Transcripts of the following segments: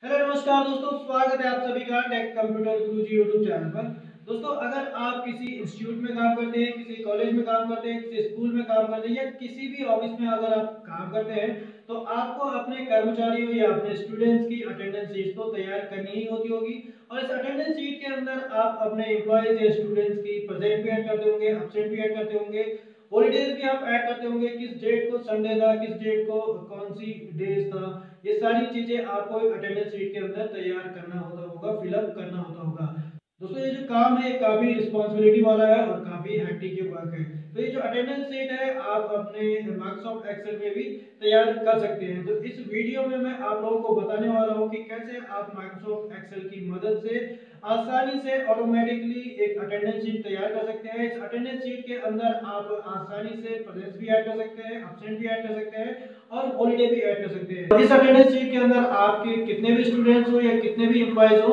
Hello नमस्कार दोस्तों, स्वागत है आप सभी का टेक कंप्यूटर गुरुजी यूट्यूब चैनल पर। दोस्तों, अगर आप किसी इंस्टीट्यूट में काम करते हैं, किसी कॉलेज में काम करते हैं, किसी स्कूल में काम करते हैं या किसी भी ऑफिस में अगर आप काम करते हैं तो आपको अपने कर्मचारियों या अपने स्टूडेंट्स की अटेंडेंस शीट तो तैयार करनी ही होती और इस अटेंडेंस शीट के अंदर आप अपने एम्प्लॉयज या स्टूडेंट्स की प्रेजेंट भी ऐड करते होंगे, एब्सेंट भी ऐड करते होंगे, हॉलीडेज भी आप ऐड करते होंगे, किस डेट को संडे था, किस डेट को कौन सी डेज था। ये सारी चीजें आपको एक अटेंडेंस शीट के अंदर तैयार करना होगा, फिलअप करना होगा। दोस्तों, ये जो काम है काफी रिस्पांसिबिलिटी वाला है और काफी हेक्टिक वर्क है। तो ये जो अटेंडेंस शीट है आप अपने माइक्रोसॉफ्ट एक्सेल में भी तैयार कर सकते हैं। तो इस वीडियो में मैं आप लोगों को बताने वाला हूं कि कैसे आप माइक्रोसॉफ्ट एक्सेल की मदद से आसानी से ऑटोमेटिकली एक अटेंडेंस शीट तैयार कर सकते हैं। इस अटेंडेंस शीट के अंदर आप आसानी से प्रेजेंस भी ऐड कर सकते हैं, एब्सेंट भी ऐड कर सकते हैं और हॉलीडे भी ऐड कर सकते हैं। इस अटेंडेंस शीट के अंदर आपके कितने भी स्टूडेंट्स हो या कितने भी एम्प्लॉयज हो,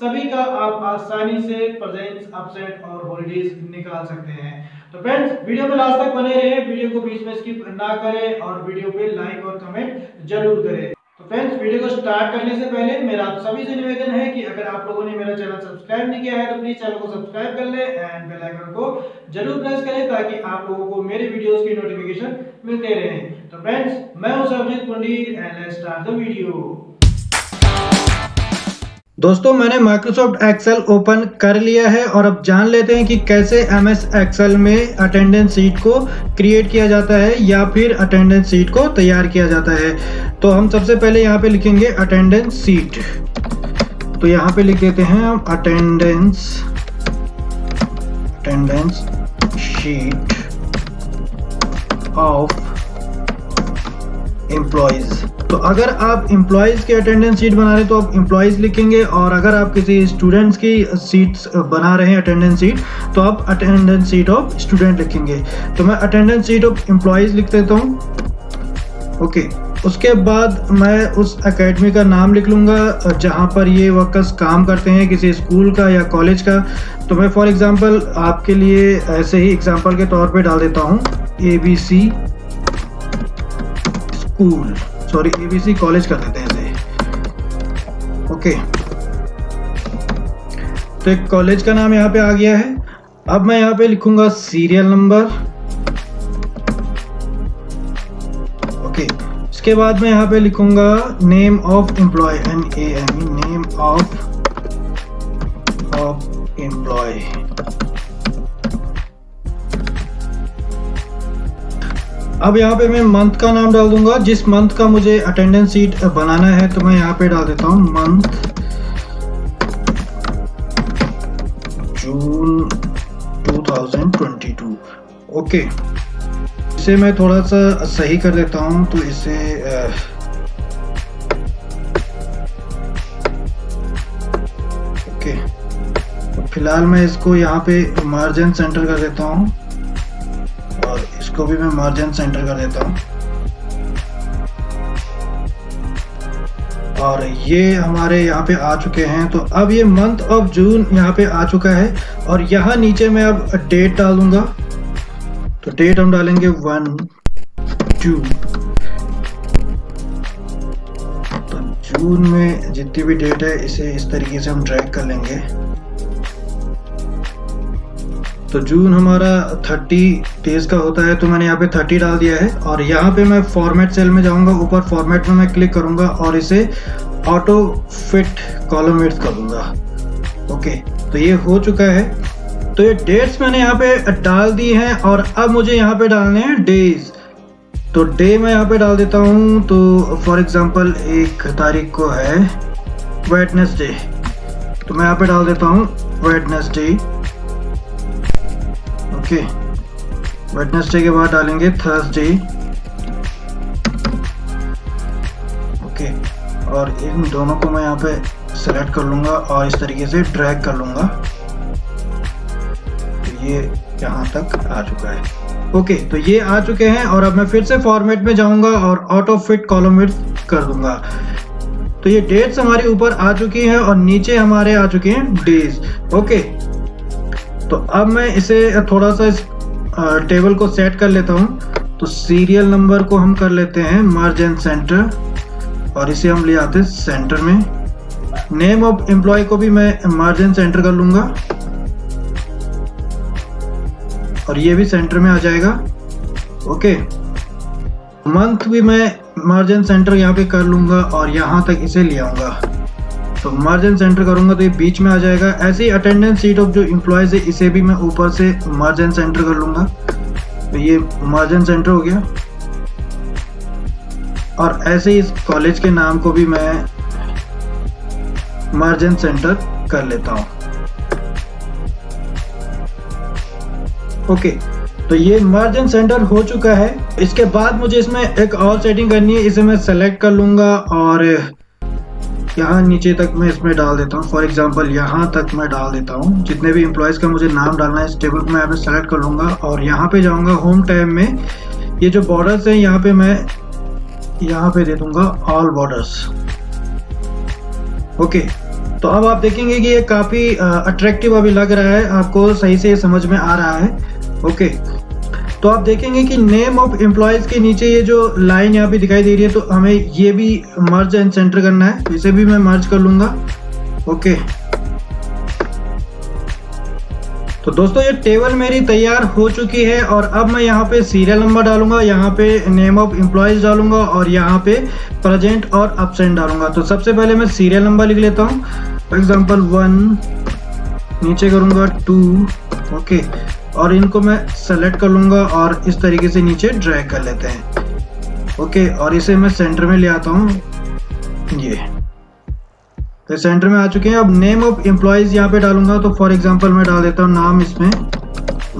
सभी का आप आसानी से प्रेजेंस, एब्सेंट और हॉलीडेज निकाल सकते हैं। तो फ्रेंड्स, वीडियो में लास्ट तक बने रहिए, वीडियो को बीच में स्किप ना करें और वीडियो पे लाइक और कमेंट जरूर करें। तो फ्रेंड्स, वीडियो को स्टार्ट करने से पहले मेरा आप सभी से निवेदन है कि अगर आप लोगों ने मेरा चैनल सब्सक्राइब नहीं किया है तो प्लीज चैनल को सब्सक्राइब कर ले एंड बेल आइकन को जरूर प्रेस करें ताकि आप लोगों को मेरे वीडियोस की नोटिफिकेशन मिलते रहे। तो फ्रेंड्स, मैं हूं Sarjeet Pandit and let's start the video. दोस्तों, मैंने माइक्रोसॉफ्ट एक्सेल ओपन कर लिया है और अब जान लेते हैं कि कैसे एमएस एक्सेल में अटेंडेंस शीट को क्रिएट किया जाता है या फिर अटेंडेंस शीट को तैयार किया जाता है। तो हम सबसे पहले यहाँ पे लिखेंगे अटेंडेंस शीट। तो यहाँ पे लिख देते हैं हम अटेंडेंस शीट ऑफ एम्प्लॉयज। तो अगर आप एम्प्लॉयज की अटेंडेंस शीट बना रहे हैं तो आप एम्प्लॉयज लिखेंगे, और अगर आप किसी स्टूडेंट्स की सीट्स बना रहे हैं अटेंडेंस शीट तो आप अटेंडेंस शीट ऑफ स्टूडेंट लिखेंगे। तो मैं अटेंडेंस शीट ऑफ एम्प्लॉयज लिख देता हूँ। ओके, उसके बाद मैं उस एकेडमी का नाम लिख लूँगा जहाँ पर ये वर्कर्स काम करते हैं, किसी स्कूल का या कॉलेज का। तो मैं फॉर एग्जांपल आपके लिए ऐसे ही एग्जांपल के तौर पे डाल देता हूँ ABC school, sorry ABC college कर देते हैं इसे। ओके, तो एक कॉलेज का नाम यहाँ पे आ गया है। अब मैं यहाँ पे लिखूंगा सीरियल नंबर। ओके, इसके बाद मैं यहाँ पे लिखूंगा name of employ, NAME, name of employ. अब यहाँ पे मैं मंथ का नाम डाल दूंगा, जिस मंथ का मुझे अटेंडेंस शीट बनाना है। तो मैं यहाँ पे डाल देता हूँ मंथ जून 2022। ओके, इसे मैं थोड़ा सा सही कर देता हूँ। तो इसे ओके, फिलहाल मैं इसको यहाँ पे मार्जिन सेंटर कर देता हूँ और इसको भी मैं मार्जिन सेंटर कर देता हूँ। और ये हमारे यहाँ पे आ चुके हैं। तो अब ये मंथ ऑफ जून यहाँ पे आ चुका है और यहाँ नीचे मैं अब डेट डाल दूंगा। तो डेट हम डालेंगे 1/2। तो जून में जितनी भी डेट है इसे इस तरीके से हम ड्रैग कर लेंगे। तो जून हमारा 30 डेज का होता है, तो मैंने यहाँ पे 30 डाल दिया है। और यहाँ पे मैं फॉर्मेट सेल में जाऊंगा, ऊपर फॉर्मेट में मैं क्लिक करूंगा और इसे ऑटो फिट कॉलम विड्थ कर दूंगा। ओके, तो ये हो चुका है। तो ये डेट्स मैंने यहाँ पे डाल दी हैं और अब मुझे यहाँ पे डालने हैं डेज। तो डे मैं यहाँ पे डाल देता हूँ। तो फॉर एग्जाम्पल 1 तारीख को है वेडनेसडे, तो मैं यहाँ पे डाल देता हूँ वेडनेसडे। ओके, वेडनेसडे के बाद डालेंगे थर्सडे। ओके, और इन दोनों को मैं यहाँ पे सेलेक्ट कर लूँगा और इस तरीके से ड्रैग कर लूँगा। तो ये यहाँ तक आ चुका है। ओके, तो ये आ चुके हैं और अब मैं फिर से फॉर्मेट में जाऊँगा और ऑटो फिट कॉलम विड्थ कर दूँगा। तो ये डेट्स हमारी ऊपर आ चुकी हैं और नीचे हमारे आ चुके हैं डेज। ओके, तो अब मैं इसे थोड़ा सा इस टेबल को सेट कर लेता हूँ। तो सीरियल नंबर को हम कर लेते हैं मार्जिन सेंटर और इसे हम ले आते हैं सेंटर में। नेम ऑफ एम्प्लॉय को भी मैं मार्जिन सेंटर कर लूंगा और ये भी सेंटर में आ जाएगा। ओके, मंथ भी मैं मार्जिन सेंटर यहाँ पे कर लूंगा और यहाँ तक इसे ले आऊंगा। तो मार्जिन सेंटर करूंगा तो ये बीच में आ जाएगा। ऐसे ही अटेंडेंस शीट ऑफ जो एम्प्लॉयज है इसे भी मैं ऊपर से मार्जिन सेंटर कर लूंगा। तो ये मार्जिन सेंटर हो गया। और ऐसे ही इस कॉलेज के नाम को भी मैं मार्जिन सेंटर कर लेता हूं। ओके, तो ये मार्जिन सेंटर हो चुका है। इसके बाद मुझे इसमें एक और सेटिंग करनी है, इसे मैं सेलेक्ट कर लूंगा और यहाँ नीचे तक मैं इसमें डाल देता हूँ। फॉर एग्जांपल यहाँ तक मैं डाल देता हूँ। जितने भी एम्प्लॉयज का मुझे नाम डालना है इस टेबल को मैं यहाँ पे सेलेक्ट कर लूंगा और यहाँ पे जाऊंगा होम टैब में। ये जो बॉर्डर्स है यहाँ पे मैं यहाँ पे दे दूंगा ऑल बॉर्डर्स। ओके, तो अब आप देखेंगे कि ये काफी अट्रैक्टिव अभी लग रहा है, आपको सही से समझ में आ रहा है। ओके, तो आप देखेंगे कि नेम ऑफ एम्प्लॉयज के नीचे ये जो लाइन यहाँ पे दिखाई दे रही है, तो हमें ये भी मर्ज एंड सेंटर करना है। इसे भी मैं मर्ज कर लूंगा। ओके, तो दोस्तों ये टेबल मेरी तैयार हो चुकी है और अब मैं यहाँ पे सीरियल नंबर डालूंगा, यहाँ पे नेम ऑफ एम्प्लॉयज डालूंगा और यहाँ पे प्रेजेंट और एब्सेंट डालूंगा। तो सबसे पहले मैं सीरियल नंबर लिख लेता हूँ। फॉर एग्जांपल 1, नीचे करूंगा 2। ओके, और इनको मैं सेलेक्ट कर लूंगा और इस तरीके से नीचे ड्रैग कर लेते हैं। ओके, और इसे मैं सेंटर में ले आता हूँ। ये तो सेंटर में आ चुके हैं। अब नेम ऑफ एम्प्लॉयज यहाँ पे डालूंगा। तो फॉर एग्जांपल मैं डाल देता हूँ नाम इसमें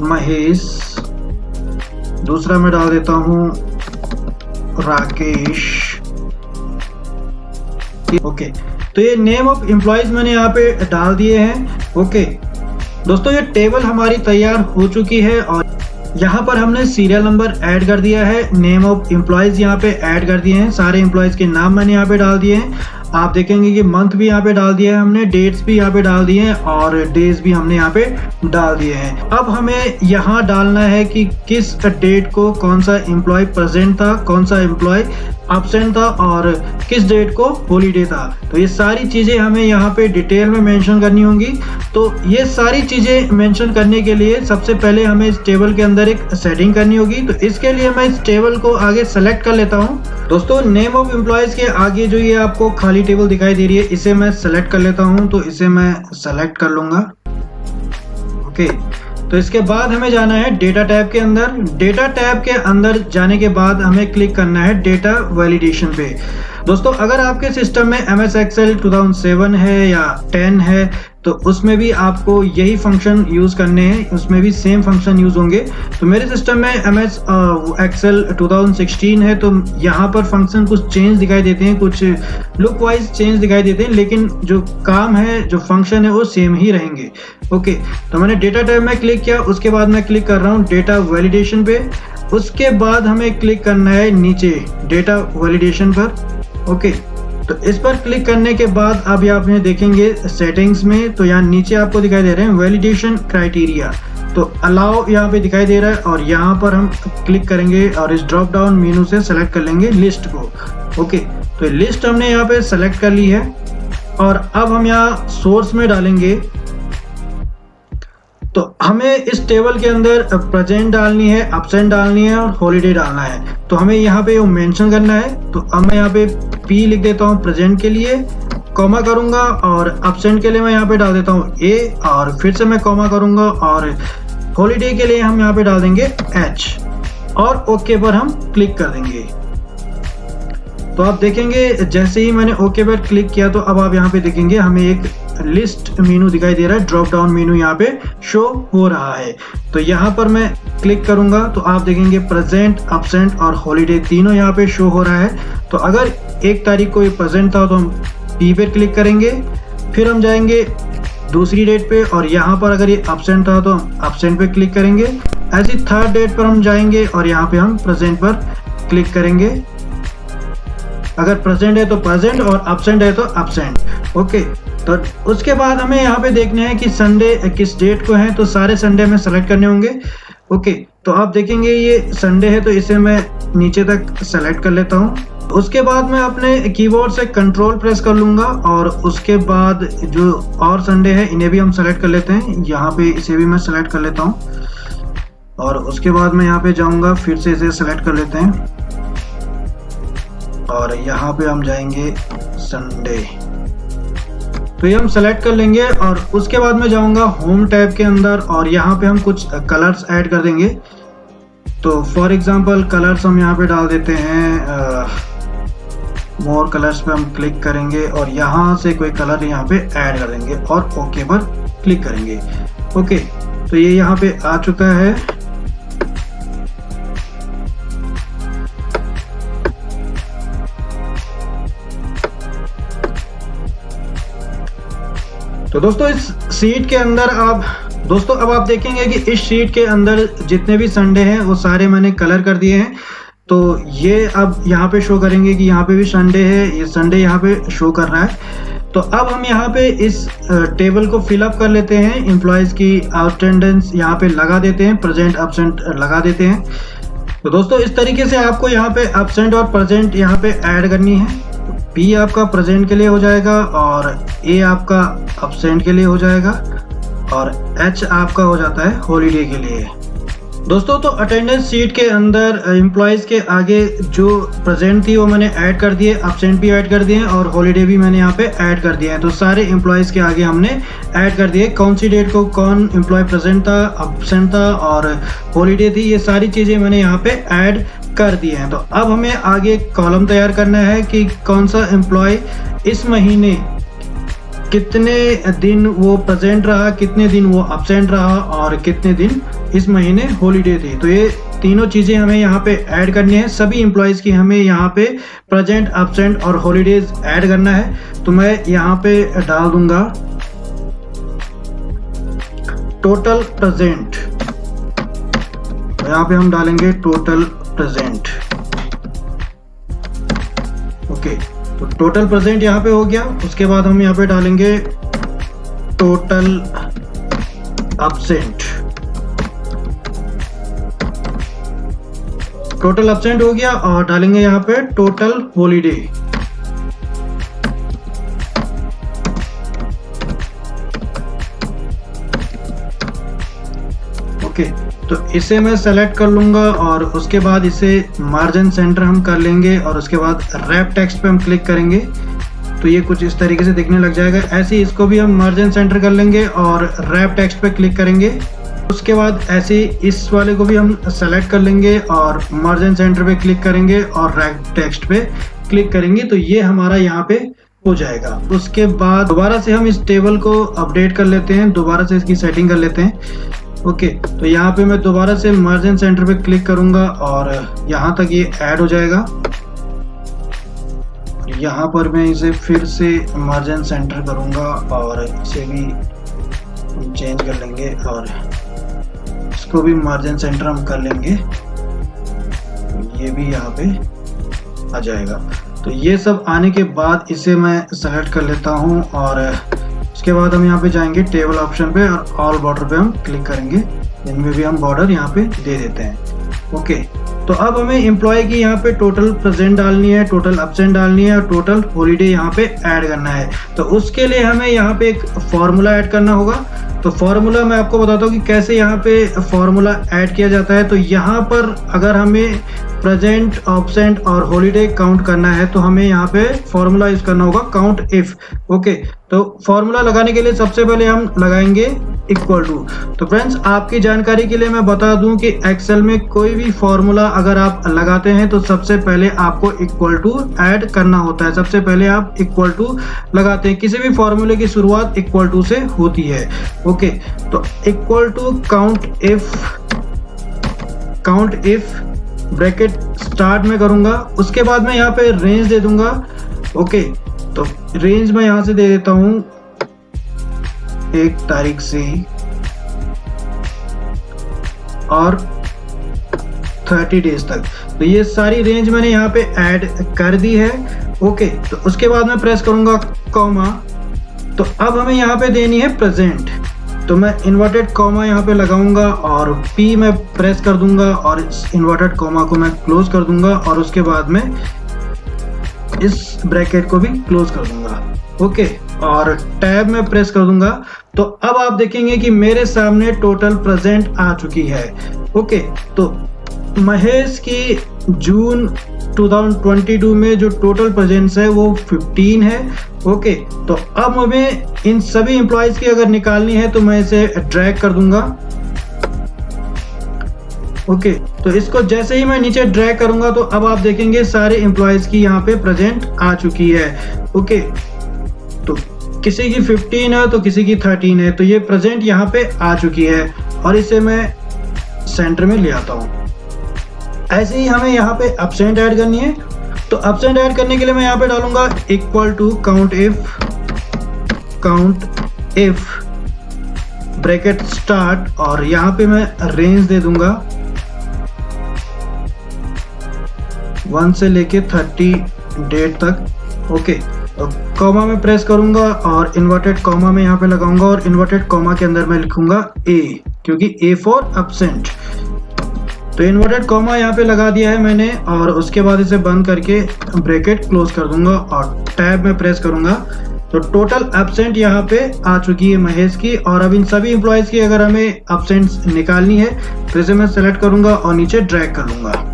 महेश, दूसरा मैं डाल देता हूँ राकेश। ओके, तो ये नेम ऑफ एम्प्लॉयज मैंने यहाँ पे डाल दिए हैं। ओके दोस्तों, ये टेबल हमारी तैयार हो चुकी है और यहाँ पर हमने सीरियल नंबर ऐड कर दिया है, नेम ऑफ एम्प्लॉयज यहाँ पे ऐड कर दिए हैं, सारे एम्प्लॉयज के नाम मैंने यहाँ पे डाल दिए हैं। आप देखेंगे कि मंथ भी यहाँ पे डाल दिया है हमने, डेट्स भी यहाँ पे डाल दिए हैं और डेज भी हमने यहाँ पे डाल दिए हैं। अब हमें यहाँ डालना है कि किस डेट को कौन सा एम्प्लॉय प्रेजेंट था, कौन सा एम्प्लॉय एब्सेंट था और किस डेट को हॉलीडे था। तो ये सारी चीजें हमें यहाँ पे डिटेल में मेंशन करनी होंगी। तो ये सारी चीजें मेंशन करने के लिए सबसे पहले हमें इस टेबल के अंदर एक सेटिंग करनी होगी। तो इसके लिए मैं इस टेबल को आगे सेलेक्ट कर लेता हूँ। दोस्तों, नेम ऑफ एम्प्लॉयज के आगे जो ये आपको खाली टेबल दिखाई दे रही है, इसे मैं सेलेक्ट कर लेता हूँ। तो इसे मैं सेलेक्ट कर लूंगा। ओके, तो इसके बाद हमें जाना है डेटा टैब के अंदर। डेटा टैब के अंदर जाने के बाद हमें क्लिक करना है डेटा वैलिडेशन पे। दोस्तों, अगर आपके सिस्टम में MS Excel 2007 है या 10 है तो उसमें भी आपको यही फंक्शन यूज करने हैं, उसमें भी सेम फंक्शन यूज होंगे। तो मेरे सिस्टम में MS Excel 2016 है, तो यहाँ पर फंक्शन कुछ चेंज दिखाई देते हैं, कुछ लुक वाइज चेंज दिखाई देते हैं, लेकिन जो काम है, जो फंक्शन है वो सेम ही रहेंगे। ओके, तो मैंने डेटा टैब में क्लिक किया, उसके बाद मैं क्लिक कर रहा हूँ डेटा वैलिडेशन पे। उसके बाद हमें क्लिक करना है नीचे डेटा वैलिडेशन पर। ओके, तो इस पर क्लिक करने के बाद अब यहाँ पे देखेंगे सेटिंग्स में, तो यहाँ नीचे आपको दिखाई दे रहे हैं वैलिडेशन क्राइटेरिया। तो अलाउ यहाँ पे दिखाई दे रहा है और यहाँ पर हम क्लिक करेंगे और इस ड्रॉप डाउन मेनू से सेलेक्ट कर लेंगे लिस्ट को। ओके, तो लिस्ट हमने यहाँ पे सेलेक्ट कर ली है और अब हम यहाँ सोर्स में डालेंगे। तो हमें इस टेबल के अंदर प्रेजेंट डालनी है, एब्सेंट डालनी है और हॉलीडे डालना है। तो हमें यहाँ पे वो मेंशन करना है। तो अब मैं यहाँ पे P लिख देता हूँ प्रेजेंट के लिए, कॉमा करूंगा और एब्सेंट के लिए मैं यहाँ पे डाल देता हूँ A और फिर से मैं कॉमा करूंगा और हॉलीडे के लिए हम यहाँ पे डाल देंगे H और ओके पर हम क्लिक कर देंगे। तो आप देखेंगे जैसे ही मैंने ओके पर क्लिक किया तो अब आप यहाँ पे देखेंगे हमें एक लिस्ट मेनू दिखाई दे रहा है, ड्रॉप डाउन मेनू यहाँ पे शो हो रहा है। तो यहाँ पर मैं क्लिक करूंगा तो आप देखेंगे प्रेजेंट, एब्सेंट और हॉलीडे तीनों यहाँ पे शो हो रहा है। तो अगर 1 तारीख को ये प्रेजेंट था तो हम P पे क्लिक करेंगे, फिर हम जाएंगे दूसरी डेट पे और यहाँ पर अगर ये एब्सेंट था तो हम एब्सेंट पे क्लिक करेंगे। ऐसी 3rd डेट पर हम जाएंगे और यहाँ पे हम प्रेजेंट पर क्लिक करेंगे। अगर प्रेजेंट है तो प्रेजेंट और एब्सेंट है तो एब्सेंट। ओके, तो उसके बाद हमें यहाँ पे देखना है कि संडे किस डेट को है, तो सारे संडे में सेलेक्ट करने होंगे। ओके, तो आप देखेंगे ये संडे है तो इसे मैं नीचे तक सेलेक्ट कर लेता हूँ। उसके बाद मैं अपने कीबोर्ड से कंट्रोल प्रेस कर लूँगा और उसके बाद जो और संडे है इन्हें भी हम सेलेक्ट कर लेते हैं। यहाँ पे इसे भी मैं सेलेक्ट कर लेता हूँ और उसके बाद मैं यहाँ पे जाऊँगा, फिर से इसे सेलेक्ट कर लेते हैं और यहाँ पे हम जाएंगे संडे, तो ये हम सेलेक्ट कर लेंगे। और उसके बाद मैं जाऊँगा होम टैब के अंदर और यहाँ पे हम कुछ कलर्स ऐड कर देंगे। तो फॉर एग्जांपल कलर्स हम यहाँ पे डाल देते हैं, मोर कलर्स पे हम क्लिक करेंगे और यहाँ से कोई कलर यहाँ पे ऐड कर देंगे और ओके पर क्लिक करेंगे। ओके, तो ये यहाँ पे आ चुका है। तो दोस्तों इस शीट के अंदर अब आप देखेंगे कि इस शीट के अंदर जितने भी संडे हैं वो सारे मैंने कलर कर दिए हैं। तो ये अब यहाँ पे शो करेंगे कि यहाँ पे भी संडे है, ये संडे यहाँ पे शो कर रहा है। तो अब हम यहाँ पे इस टेबल को फिलअप कर लेते हैं, एम्प्लॉयज़ की अटेंडेंस यहाँ पे लगा देते हैं, प्रेजेंट एब्सेंट लगा देते हैं। तो दोस्तों इस तरीके से आपको यहाँ पे एब्सेंट और प्रेजेंट यहाँ पे ऐड करनी है। P आपका प्रेजेंट के लिए हो जाएगा और A आपका एब्सेंट के लिए हो जाएगा और H आपका हो जाता है हॉलीडे के लिए। दोस्तों तो अटेंडेंस शीट के अंदर एम्प्लॉयज़ के आगे जो प्रेजेंट थी वो मैंने ऐड कर दिए, एब्सेंट भी ऐड कर दिए और हॉलीडे भी मैंने यहाँ पे ऐड कर दिए हैं। तो सारे एम्प्लॉयज़ के आगे हमने ऐड कर दिए, कौन सी डेट को कौन एम्प्लॉय प्रेजेंट था, एब्सेंट था और हॉलीडे थी, ये सारी चीज़ें मैंने यहाँ पे ऐड कर दिए हैं। तो अब हमें आगे कॉलम तैयार करना है कि कौन सा एम्प्लॉय इस महीने कितने दिन वो प्रेजेंट रहा, कितने दिन वो एब्सेंट रहा और कितने दिन इस महीने हॉलीडे थी। तो ये तीनों चीज़ें हमें यहाँ पे ऐड करनी है। सभी एम्प्लॉयज़ की हमें यहाँ पे प्रेजेंट, एब्सेंट और हॉलीडेज ऐड करना है। तो मैं यहाँ पे डाल दूंगा टोटल प्रेजेंट, यहाँ पे हम डालेंगे टोटल प्रेजेंट। ओके, तो टोटल प्रेजेंट यहाँ पे हो गया। उसके बाद हम यहाँ पे डालेंगे टोटल एब्सेंट। टोटल एब्सेंट हो गया और डालेंगे यहाँ पे टोटल हॉलीडे। ओके, तो इसे मैं सेलेक्ट कर लूंगा और उसके बाद इसे मार्जिन सेंटर हम कर लेंगे और उसके बाद रैप टेक्स्ट पे हम क्लिक करेंगे तो ये कुछ इस तरीके से दिखने लग जाएगा। ऐसे ही इसको भी हम मार्जिन सेंटर कर लेंगे और रैप टेक्स्ट पे क्लिक करेंगे। उसके बाद ऐसे इस वाले को भी हम सेलेक्ट कर लेंगे और मार्जिन सेंटर पे क्लिक करेंगे और रैप टेक्स्ट पे क्लिक करेंगे। तो ये हमारा यहाँ पे हो जाएगा। उसके बाद दोबारा से हम इस टेबल को अपडेट कर लेते हैं, दोबारा से इसकी सेटिंग कर लेते हैं। ओके, तो यहाँ पे मैं दोबारा से मार्जिन सेंटर पे क्लिक करूंगा और यहाँ तक ये ऐड हो जाएगा। यहाँ पर मैं इसे फिर से मार्जिन सेंटर करूंगा और इसे भी चेंज कर लेंगे और इसको भी मार्जिन सेंटर हम कर लेंगे, ये भी यहाँ पे आ जाएगा। तो ये सब आने के बाद इसे मैं सेलेक्ट कर लेता हूँ और उसके बाद हम यहाँ पे जाएंगे टेबल ऑप्शन पे और ऑल बॉर्डर पे हम क्लिक करेंगे, इनमें भी हम बॉर्डर यहाँ पे दे देते हैं। ओके, तो अब हमें एम्प्लॉय की यहाँ पे टोटल प्रेजेंट डालनी है, टोटल एब्सेंट डालनी है और टोटल हॉलीडे यहाँ पे ऐड करना है। तो उसके लिए हमें यहाँ पे एक फॉर्मूला ऐड करना होगा। तो फॉर्मूला मैं आपको बताता हूँ कि कैसे यहाँ पे फॉर्मूला ऐड किया जाता है। तो यहाँ पर अगर हमें प्रेजेंट, एब्सेंट और हॉलीडे काउंट करना है तो हमें यहाँ पे फॉर्मूला यूज करना होगा काउंट इफ। ओके, तो फॉर्मूला लगाने के लिए सबसे पहले हम लगाएंगे इक्वल टू। तो फ्रेंड्स आपकी जानकारी के लिए मैं बता दूं कि एक्सेल में कोई भी फॉर्मूला अगर आप लगाते हैं तो सबसे पहले आपको इक्वल टू ऐड करना होता है। सबसे पहले आप इक्वल टू लगाते हैं, किसी भी फॉर्मूले की शुरुआत इक्वल टू से होती है। ओके, तो equal to count if bracket start में करूंगा। उसके बाद मैं यहाँ पे रेंज दे दूंगा। ओके, तो रेंज मैं यहाँ से दे देता हूं 1 तारीख से और 30 डेज तक। तो ये सारी रेंज मैंने यहाँ पे ऐड कर दी है। ओके, तो उसके बाद मैं प्रेस करूंगा कॉमा। तो अब हमें यहाँ पे देनी है प्रेजेंट, तो मैं इन्वर्टेड कॉमा यहाँ पे लगाऊंगा और P में प्रेस कर दूंगा और इस इन्वर्टेड कॉमा को मैं क्लोज कर दूंगा और उसके बाद में इस ब्रैकेट को भी क्लोज कर दूंगा। ओके, और टैब में प्रेस कर दूंगा तो अब आप देखेंगे कि मेरे सामने टोटल प्रेजेंट आ चुकी है। ओके, तो महेश की जून 2022 में जो टोटल प्रेजेंस है वो 15 है। ओके, तो अब हमें इन सभी एम्प्लॉयज की अगर निकालनी है तो मैं इसे ड्रैग कर दूंगा। ओके, तो इसको जैसे ही मैं नीचे ड्रैग करूंगा तो अब आप देखेंगे सारे एम्प्लॉयज की यहाँ पे प्रेजेंट आ चुकी है। ओके, तो किसी की 15 है तो किसी की 13 है, तो ये प्रेजेंट यहाँ पे आ चुकी है और इसे मैं सेंटर में ले आता हूँ। ऐसे ही हमें यहाँ पे एब्सेंट ऐड करनी है, तो एब्सेंट ऐड करने के लिए मैं यहाँ पे डालूंगा equal to count if bracket start और यहाँ पे मैं रेंज दे दूंगा 1 से लेके 30 डेट तक। ओके, तो कॉमा में प्रेस करूंगा और इन्वर्टेड कॉमा में यहाँ पे लगाऊंगा और इन्वर्टेड कॉमा के अंदर मैं लिखूंगा ए, क्योंकि ए फॉर एब्सेंट। तो इन्वर्टेड कॉमा यहाँ पे लगा दिया है मैंने और उसके बाद इसे बंद करके ब्रैकेट क्लोज कर दूंगा और टैब में प्रेस करूंगा तो टोटल एब्सेंट यहाँ पे आ चुकी है महेश की। और अब इन सभी एम्प्लॉयज की अगर हमें एब्सेंट निकालनी है तो इसे मैं सेलेक्ट करूंगा और नीचे ड्रैग कर लूंगा।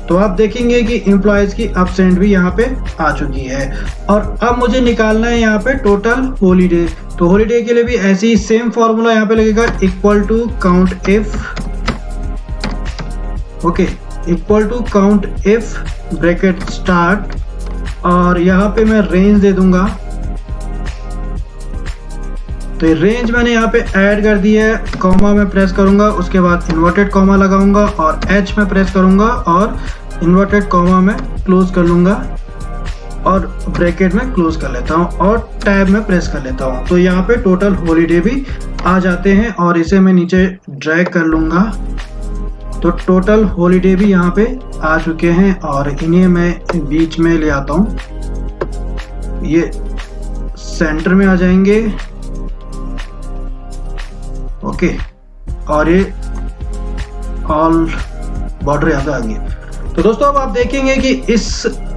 तो आप देखेंगे कि एम्प्लॉयज की एब्सेंट भी यहाँ पे आ चुकी है। और अब मुझे निकालना है यहाँ पे टोटल हॉलीडे। तो हॉलीडे के लिए भी ऐसे ही सेम फॉर्मूला यहाँ पे लगेगा equal to count if. Okay, equal to count if bracket start और यहाँ पे मैं रेंज दे दूंगा। तो रेंज मैंने यहाँ पे ऐड कर दी है, कॉमा में प्रेस करूंगा, उसके बाद इन्वर्टेड कॉमा लगाऊंगा और एच में प्रेस करूंगा और इन्वर्टेड कॉमा में क्लोज कर लूंगा और ब्रैकेट में क्लोज कर लेता हूँ और टैब में प्रेस कर लेता हूँ। तो यहाँ पे टोटल हॉलीडे भी आ जाते हैं और इसे मैं नीचे ड्रैग कर लूंगा तो टोटल हॉलीडे भी यहाँ पे आ चुके हैं और इन्हें मैं बीच में ले आता हूँ, ये सेंटर में आ जाएंगे। ओके, और ये ऑल बॉर्डर यहाँ पे आ गए। तो दोस्तों अब आप देखेंगे कि इस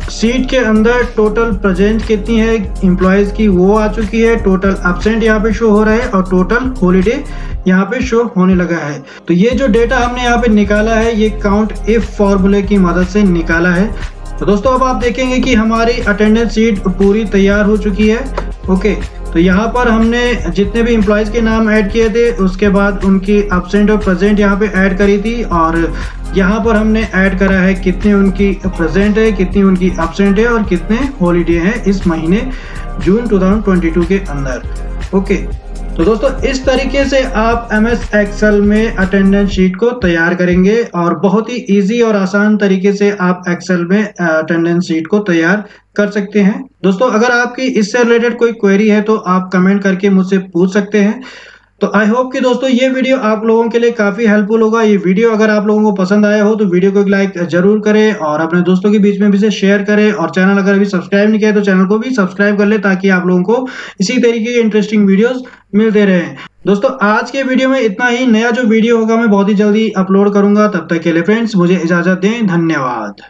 सीट के अंदर टोटल प्रेजेंट कितनी है एम्प्लॉयज की वो आ चुकी है, टोटल एब्सेंट यहाँ पे शो हो रहा है और टोटल हॉलीडे यहाँ पे शो होने लगा है। तो ये जो डेटा हमने यहाँ पे निकाला है ये काउंट इफ फॉर्मूले की मदद से निकाला है। तो दोस्तों अब आप देखेंगे कि हमारी अटेंडेंस शीट पूरी तैयार हो चुकी है। ओके, तो यहाँ पर हमने जितने भी एम्प्लॉयज के नाम ऐड किए थे उसके बाद उनकी एब्सेंट और प्रेजेंट यहाँ पे ऐड करी थी और यहाँ पर हमने ऐड करा है कितने उनकी प्रेजेंट है, कितनी उनकी एब्सेंट है और कितने हॉलीडे हैं इस महीने जून 2022 के अंदर। ओके, तो दोस्तों इस तरीके से आप MS एक्सेल में अटेंडेंस शीट को तैयार करेंगे और बहुत ही इजी और आसान तरीके से आप एक्सेल में अटेंडेंस शीट को तैयार कर सकते हैं। दोस्तों अगर आपकी इससे रिलेटेड कोई क्वेरी है तो आप कमेंट करके मुझसे पूछ सकते हैं। तो आई होप कि दोस्तों ये वीडियो आप लोगों के लिए काफी हेल्पफुल होगा। ये वीडियो अगर आप लोगों को पसंद आया हो तो वीडियो को एक लाइक जरूर करें और अपने दोस्तों के बीच में भी इसे शेयर करें और चैनल अगर अभी सब्सक्राइब नहीं किया तो चैनल को भी सब्सक्राइब कर ले ताकि आप लोगों को इसी तरीके के इंटरेस्टिंग वीडियोस मिलते रहे। दोस्तों आज के वीडियो में इतना ही। नया जो वीडियो होगा मैं बहुत ही जल्दी अपलोड करूंगा। तब तक के लिए फ्रेंड्स मुझे इजाजत दें। धन्यवाद।